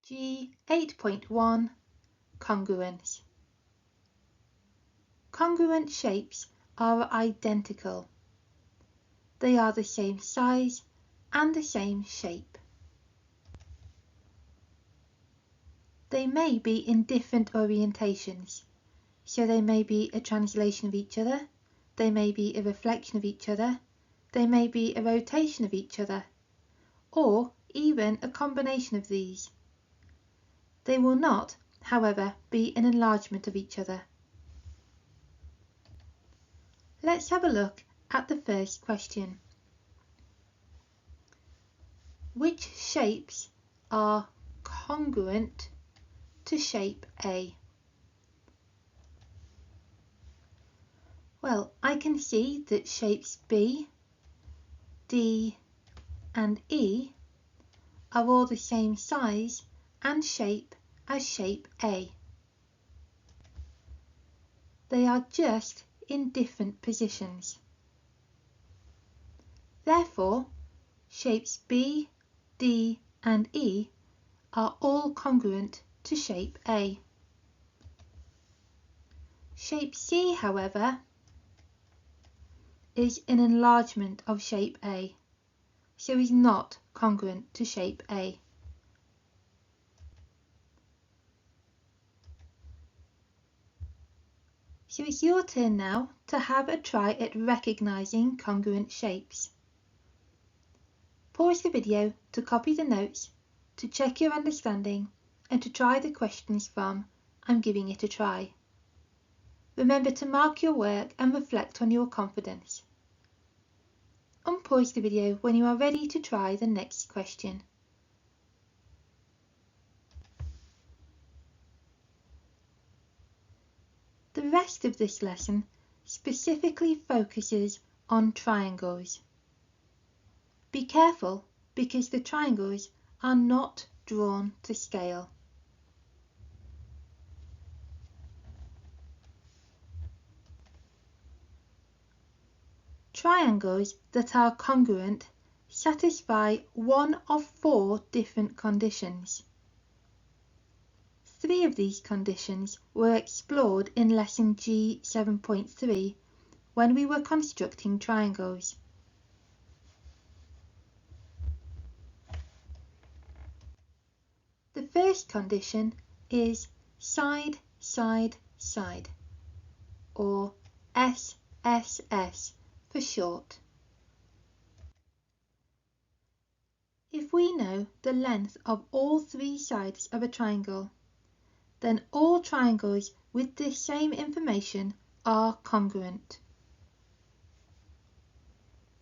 G8.1 Congruence. Congruent shapes are identical. They are the same size and the same shape. They may be in different orientations, so they may be a translation of each other, they may be a reflection of each other, they may be a rotation of each other, or even a combination of these. They will not, however, be an enlargement of each other. Let's have a look at the first question. Which shapes are congruent to shape A? Well, I can see that shapes B, D and E are all the same size and shape as shape A. They are just in different positions. Therefore, shapes B, D and E are all congruent to shape A. Shape C, however, is an enlargement of shape A, so is not congruent to shape A. So it's your turn now to have a try at recognising congruent shapes. Pause the video to copy the notes, to check your understanding and to try the questions from I'm giving it a try. Remember to mark your work and reflect on your confidence. Unpause the video when you are ready to try the next question. The rest of this lesson specifically focuses on triangles. Be careful because the triangles are not drawn to scale. Triangles that are congruent satisfy one of 4 different conditions. 3 of these conditions were explored in lesson G7.3 when we were constructing triangles. The first condition is side, side, side, or SSS for short. If we know the length of all 3 sides of a triangle, then all triangles with this same information are congruent.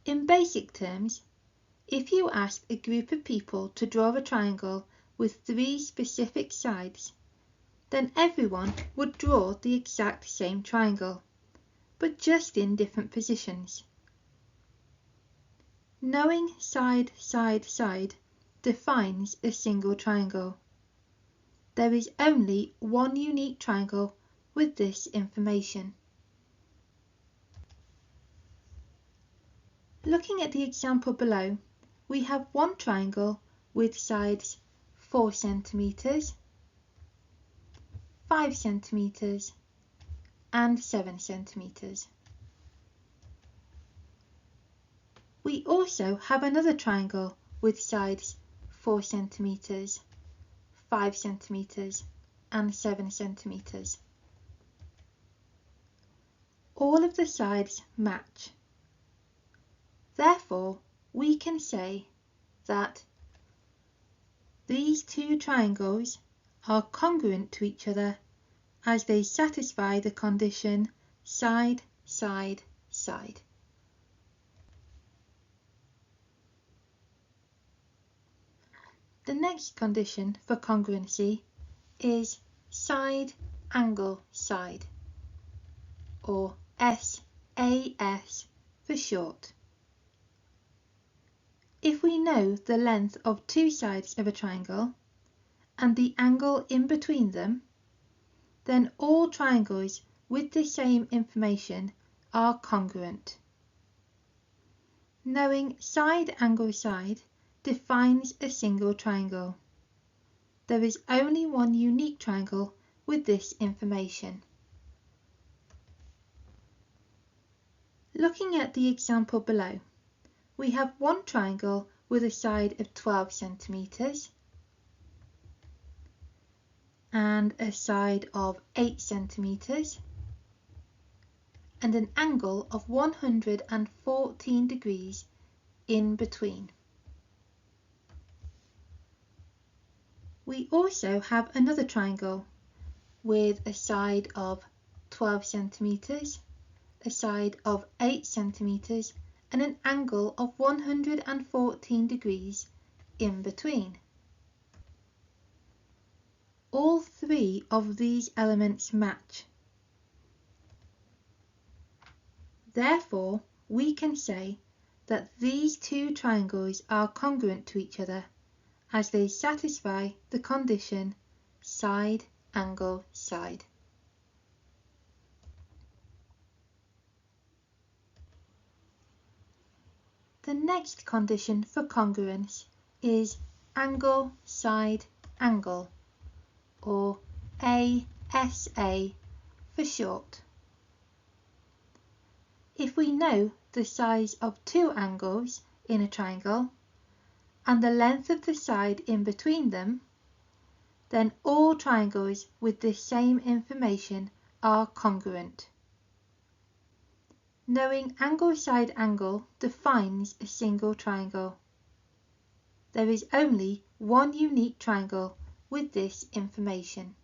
In basic terms, if you asked a group of people to draw a triangle with 3 specific sides, then everyone would draw the exact same triangle, but just in different positions. Knowing side, side, side defines a single triangle. There is only one unique triangle with this information. Looking at the example below, we have one triangle with sides 4 centimeters, 5 centimeters, and 7 centimeters. We also have another triangle with sides 4 centimeters, 5 centimeters, and 7 centimeters. All of the sides match. Therefore, we can say that these 2 triangles are congruent to each other as they satisfy the condition side, side, side. The next condition for congruency is side, angle, side, or SAS for short. If we know the length of 2 sides of a triangle and the angle in between them, then all triangles with the same information are congruent. Knowing side, angle, side defines a single triangle. there is only one unique triangle with this information. Looking at the example below, we have one triangle with a side of 12 centimeters and a side of 8 centimeters and an angle of 114 degrees in between. We also have another triangle with a side of 12 centimeters, a side of 8 centimeters and an angle of 114 degrees in between. All three of these elements match. Therefore, we can say that these two triangles are congruent to each other as they satisfy the condition side, angle, side. The next condition for congruence is angle, side, angle, or ASA for short. If we know the size of two angles in a triangle and the length of the side in between them, then all triangles with the same information are congruent. Knowing angle, side, angle defines a single triangle. There is only one unique triangle with this information.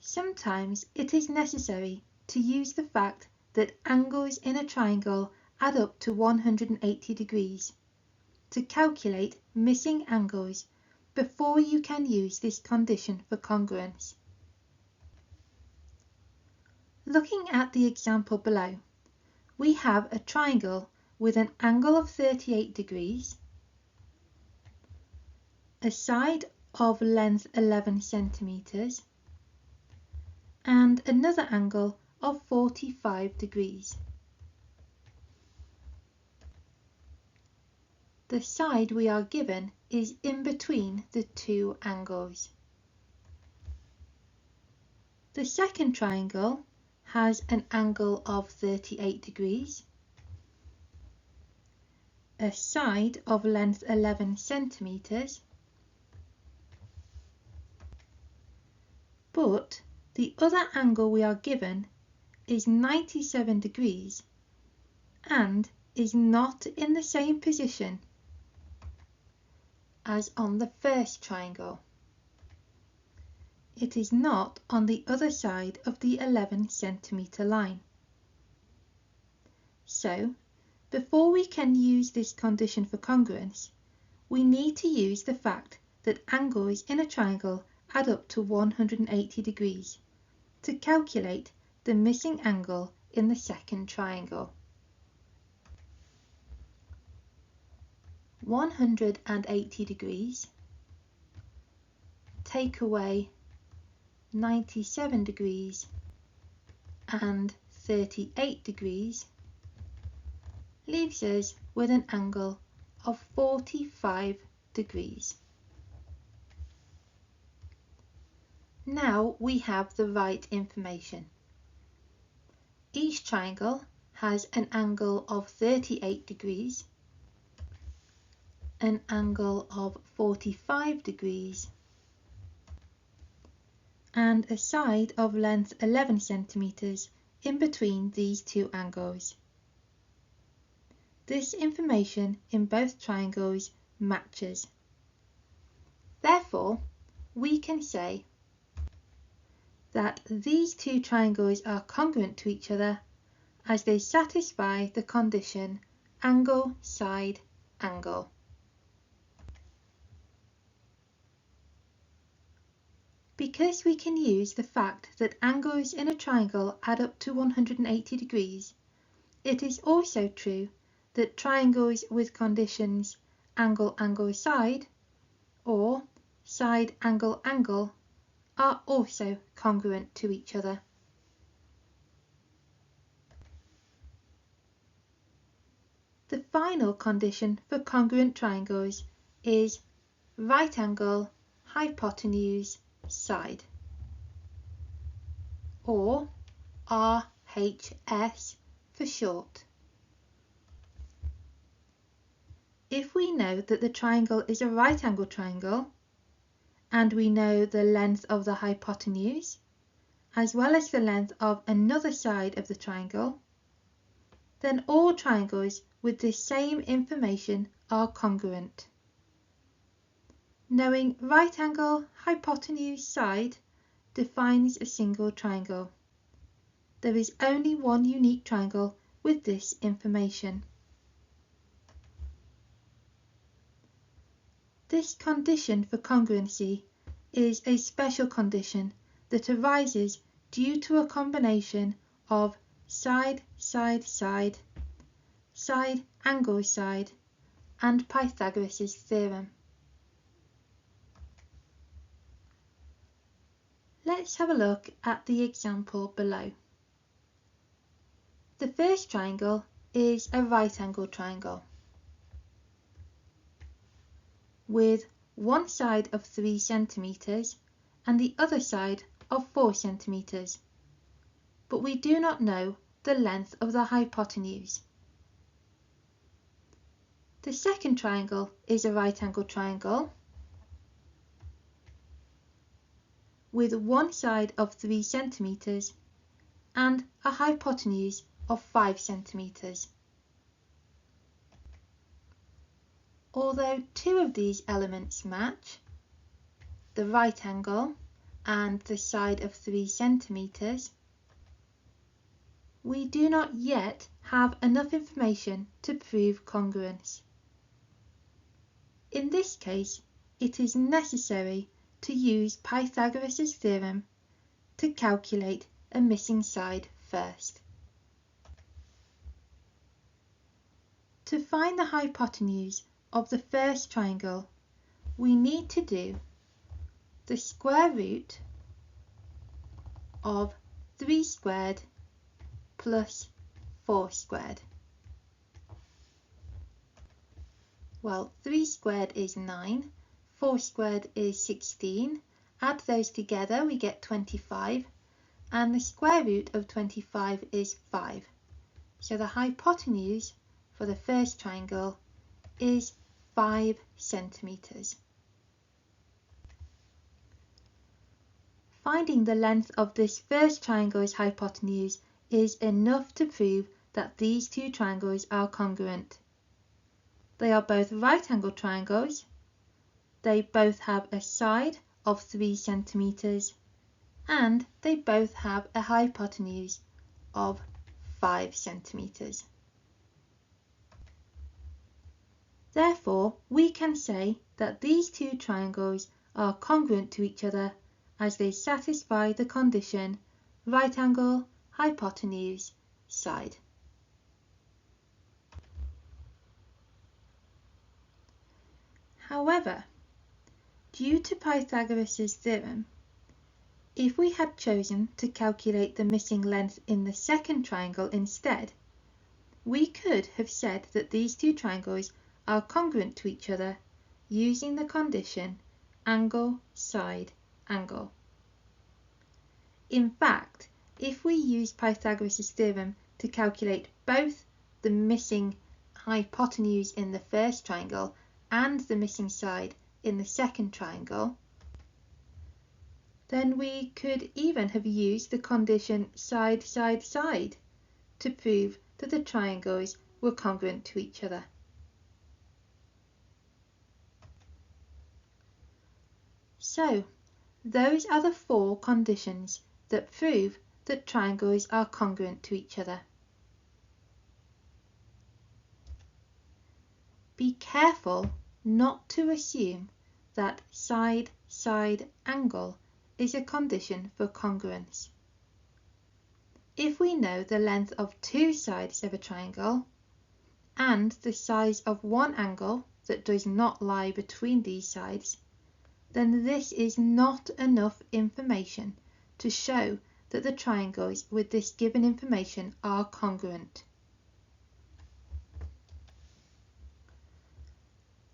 Sometimes it is necessary to use the fact that angles in a triangle add up to 180 degrees to calculate missing angles before you can use this condition for congruence. Looking at the example below, we have a triangle with an angle of 38 degrees, a side of length 11 centimeters, and another angle of 45 degrees. The side we are given is in between the two angles. The second triangle has an angle of 38 degrees, a side of length 11 centimeters, but the other angle we are given is 97 degrees and is not in the same position as on the first triangle. It is not on the other side of the 11 centimeter line. So, before we can use this condition for congruence, we need to use the fact that angles in a triangle add up to 180 degrees to calculate the missing angle in the second triangle. 180 degrees, take away 97 degrees and 38 degrees leaves us with an angle of 45 degrees. Now we have the right information. Each triangle has an angle of 38 degrees, an angle of 45 degrees, and a side of length 11 centimeters in between these two angles. This information in both triangles matches. Therefore, we can say that these two triangles are congruent to each other as they satisfy the condition angle, side, angle. Because we can use the fact that angles in a triangle add up to 180 degrees, it is also true that triangles with conditions angle, angle, side, or side, angle, angle, are also congruent to each other. The final condition for congruent triangles is right angle, hypotenuse, side, or RHS for short. If we know that the triangle is a right angle triangle, and we know the length of the hypotenuse, as well as the length of another side of the triangle, then all triangles with the same information are congruent. Knowing right angle, hypotenuse, side defines a single triangle. There is only one unique triangle with this information. This condition for congruency is a special condition that arises due to a combination of side, side, side, side, angle, side, and Pythagoras' theorem. Let's have a look at the example below. The first triangle is a right angle triangle with one side of 3 centimeters and the other side of 4 centimeters, but we do not know the length of the hypotenuse. The second triangle is a right angle triangle with one side of 3 centimeters and a hypotenuse of 5 centimeters. Although 2 of these elements match, the right angle and the side of 3 centimeters, we do not yet have enough information to prove congruence. In this case, it is necessary to use Pythagoras' theorem to calculate a missing side first. To find the hypotenuse of the first triangle, we need to do the square root of 3 squared plus 4 squared. Well, 3 squared is 9, 4 squared is 16. Add those together, we get 25, and the square root of 25 is 5. So the hypotenuse for the first triangle is 5 centimeters. Finding the length of this first triangle's hypotenuse is enough to prove that these two triangles are congruent. They are both right angle triangles. They both have a side of 3 centimeters and they both have a hypotenuse of 5 centimeters. Therefore, we can say that these two triangles are congruent to each other as they satisfy the condition right angle, hypotenuse, side. However, due to Pythagoras' theorem, if we had chosen to calculate the missing length in the second triangle instead, we could have said that these two triangles are congruent to each other using the condition angle, side, angle. In fact, if we use Pythagoras' theorem to calculate both the missing hypotenuse in the first triangle and the missing side in the second triangle, then we could even have used the condition side, side, side to prove that the triangles were congruent to each other. So, those are the 4 conditions that prove that triangles are congruent to each other. Be careful not to assume that side, side, angle is a condition for congruence. If we know the length of 2 sides of a triangle and the size of one angle that does not lie between these sides, then this is not enough information to show that the triangles with this given information are congruent.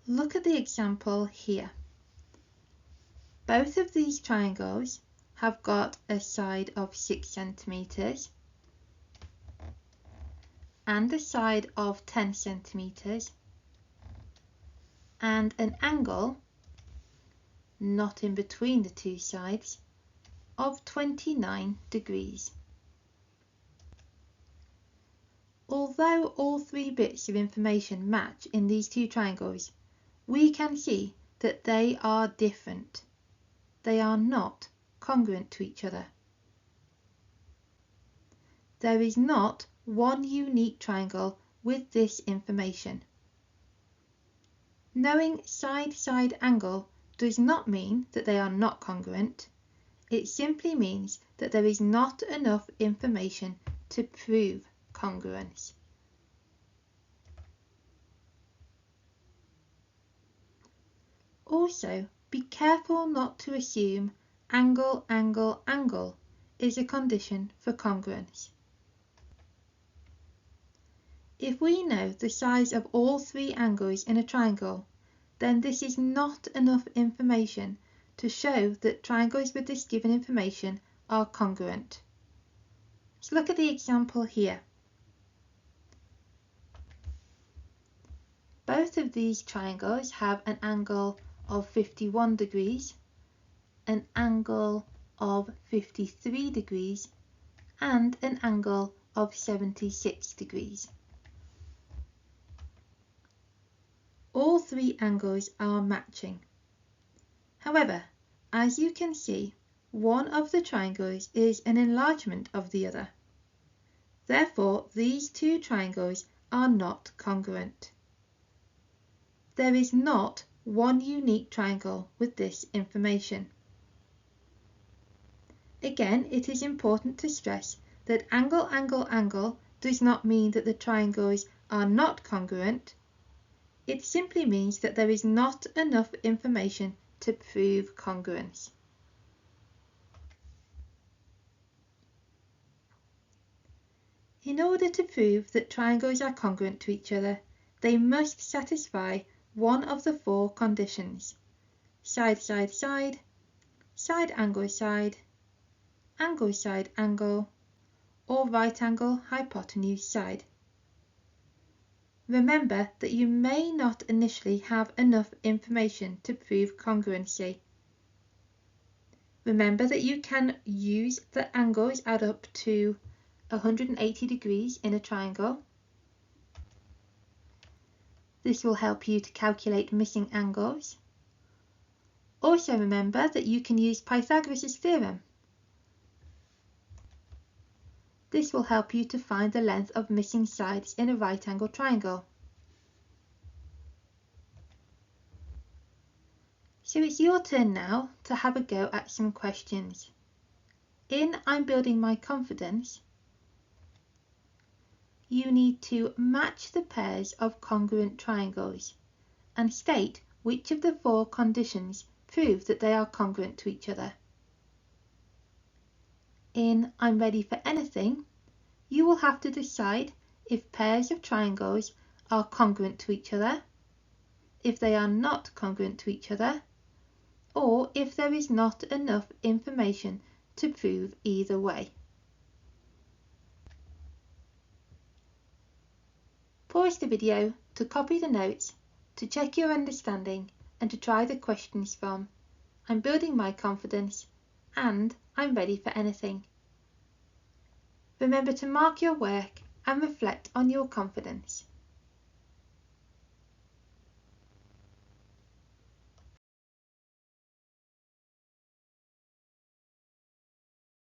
Look at the example here. Both of these triangles have got a side of 6 centimetres and a side of 10 centimetres and an angle, not in between the two sides, of 29 degrees. Although all three bits of information match in these two triangles, we can see that they are different. They are not congruent to each other. There is not one unique triangle with this information. Knowing side-side angle does not mean that they are not congruent. It simply means that there is not enough information to prove congruence. Also, be careful not to assume angle, angle, angle is a condition for congruence. If we know the size of all three angles in a triangle, then this is not enough information to show that triangles with this given information are congruent. So look at the example here. Both of these triangles have an angle of 51 degrees, an angle of 53 degrees, and an angle of 76 degrees. All three angles are matching. However, as you can see, one of the triangles is an enlargement of the other. Therefore, these two triangles are not congruent. There is not one unique triangle with this information. Again, it is important to stress that angle, angle, angle does not mean that the triangles are not congruent. It simply means that there is not enough information to prove congruence. In order to prove that triangles are congruent to each other, they must satisfy one of the four conditions: side, side, side, side, angle, side, angle, side, angle, or right angle, hypotenuse, side. Remember that you may not initially have enough information to prove congruency. Remember that you can use the angles add up to 180 degrees in a triangle. This will help you to calculate missing angles. Also remember that you can use Pythagoras' theorem. This will help you to find the length of missing sides in a right angle triangle. So it's your turn now to have a go at some questions. In I'm Building My Confidence, you need to match the pairs of congruent triangles and state which of the four conditions prove that they are congruent to each other. In I'm Ready for Anything, you will have to decide if pairs of triangles are congruent to each other, if they are not congruent to each other, or if there is not enough information to prove either way. Pause the video to copy the notes, to check your understanding and to try the questions from I'm Building My Confidence and I'm Ready for Anything. Remember to mark your work and reflect on your confidence.